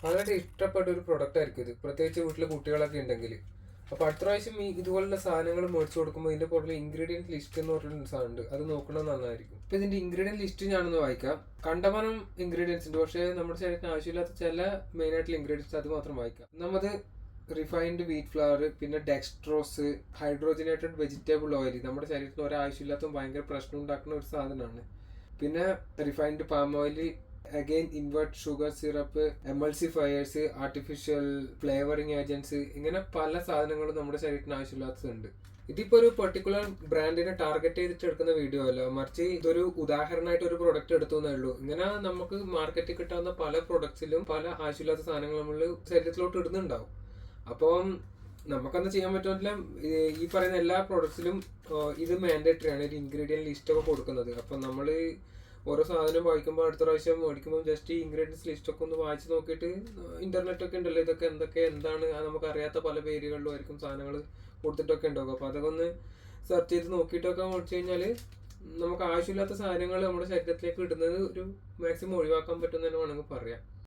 വളരെ ഇഷ്ടപ്പെട്ട ഒരു പ്രൊഡക്റ്റ് ആയിരിക്കും ഇത്, പ്രത്യേകിച്ച് വീട്ടിൽ കുട്ടികളൊക്കെ ഉണ്ടെങ്കിൽ. അപ്പോൾ അടുത്ത പ്രാവശ്യം ഈ ഇതുപോലുള്ള സാധനങ്ങൾ മേടിച്ചു കൊടുക്കുമ്പോൾ ഇതിന്റെ പുറകിൽ ഇൻഗ്രീഡിയൻറ്റ് ലിസ്റ്റ് എന്ന് പറഞ്ഞൊരു സാധനമുണ്ട്, അത് നോക്കണം നന്നായിരിക്കും. ഇപ്പൊ ഇതിന്റെ ഇൻഗ്രീഡിയൻറ്റ് ലിസ്റ്റ് ഞാനൊന്ന് വായിക്കാം. കണ്ടമാനം ഇൻഗ്രീഡിയൻസ് ഉണ്ട്, പക്ഷേ നമ്മുടെ ശരീരത്തിന് ആവശ്യമില്ലാത്ത ചില മെയിൻ ആയിട്ടുള്ള ഇൻഗ്രീഡിയൻസ് അത് മാത്രം വായിക്കാം. നമ്മത് റിഫൈൻഡ് വീറ്റ് ഫ്ലവർ, പിന്നെ ഡെക്സ്ട്രോസ്, ഹൈഡ്രോജനേറ്റഡ് വെജിറ്റബിൾ ഓയിൽ, നമ്മുടെ ശരീരത്തിന് ഒരാവശ്യമില്ലാത്ത ഭയങ്കര പ്രശ്നം ഉണ്ടാക്കുന്ന ഒരു സാധനമാണ്. പിന്നെ refined palm oil, again invert sugar syrup, emulsifiers, artificial flavouring agents, ഇങ്ങനെ പല സാധനങ്ങളും നമ്മുടെ ശരീരത്തിന് ആവശ്യമില്ലാത്തതുണ്ട്. ഇതിപ്പോ ഒരു പെർട്ടിക്കുലർ ബ്രാൻഡിനെ ടാർഗറ്റ് ചെയ്തിട്ട് എടുക്കുന്ന വീഡിയോ അല്ല, മറിച്ച് ഇതൊരു ഉദാഹരണമായിട്ട് ഒരു പ്രൊഡക്റ്റ് എടുത്തുന്നേ ഉള്ളൂ. ഇങ്ങനെ നമുക്ക് മാർക്കറ്റിൽ കിട്ടാവുന്ന പല പ്രൊഡക്ട്സിലും പല ആവശ്യമില്ലാത്ത സാധനങ്ങൾ നമ്മൾ ശരീരത്തിലോട്ട് ഇടുന്നുണ്ടാവും. അപ്പം നമുക്കെന്താ ചെയ്യാൻ പറ്റുന്നില്ല, ഈ പറയുന്ന എല്ലാ പ്രൊഡക്ട്സിലും ഇത് മാൻഡേറ്ററി ആണ്, ഒരു ഇൻഗ്രീഡിയൻറ്റ് ലിസ്റ്റ് ഒക്കെ കൊടുക്കുന്നത്. അപ്പം നമ്മൾ ഓരോ സാധനം വായിക്കുമ്പോൾ അടുത്ത പ്രാവശ്യം മേടിക്കുമ്പോൾ ജസ്റ്റ് ഈ ഇൻഗ്രീഡിയൻസ് ലിസ്റ്റ് ഒക്കെ ഒന്ന് വായിച്ച് നോക്കിയിട്ട്, ഇന്റർനെറ്റ് ഒക്കെ ഉണ്ടല്ലോ, ഇതൊക്കെ എന്താണ് നമുക്ക് അറിയാത്ത പല പേരുകളിലും ആയിരിക്കും സാധനങ്ങൾ കൊടുത്തിട്ടൊക്കെ ഉണ്ടാവും. അപ്പോൾ അതൊക്കെ ഒന്ന് സെർച്ച് ചെയ്ത് നോക്കിയിട്ടൊക്കെ മേടിച്ചു കഴിഞ്ഞാൽ നമുക്ക് ആവശ്യമില്ലാത്ത സാധനങ്ങൾ നമ്മുടെ ശരീരത്തിലേക്ക് ഇടുന്നത് ഒരു മാക്സിമം ഒഴിവാക്കാൻ പറ്റും എന്ന് തന്നെ വേണമെങ്കിൽ പറയാം.